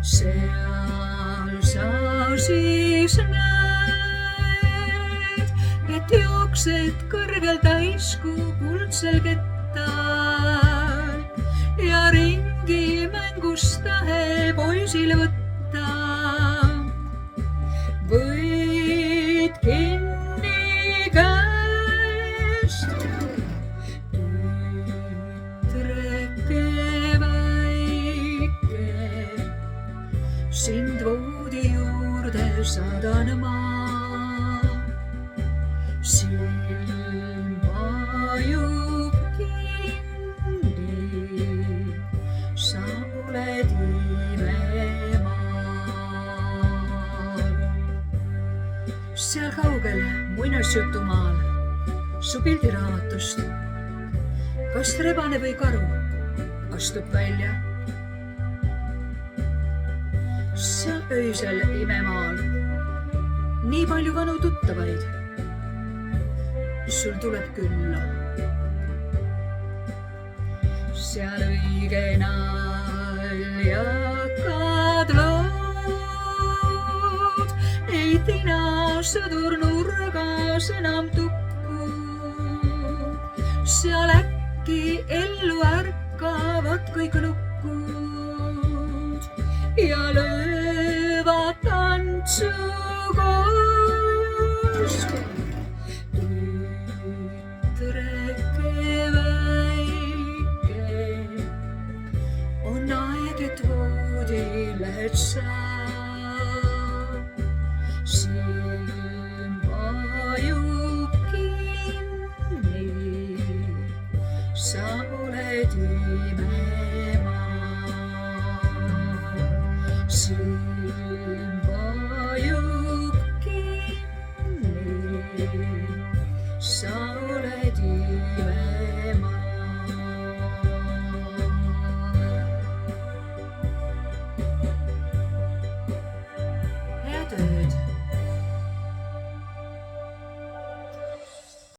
seal sa siis näed, et jooksed kõrgel täiskuu kuldsel kettal ja ringi mängust tahe poisil võtta. Võid kinni käest tütreke väike, sind voodi juurde saadan ma. Silm vajub kinni, sa oled imemaal. Seal kaugel muinasjutumaal su pildiraamatust kas rebane või karu astub välja. Seal öisel imemaal nii palju vanu tuttavaid sul tuleb külla. Seal õige naljakad lood ei tina sõdur nurgas enam tukku. Seal äkki ellu ärkavad kõik nukud ja löövad tantsu koos. Tütreke väike, on aeg, et voodi lähed sa. Silm vajub kinni, sa oled imemaal. Silm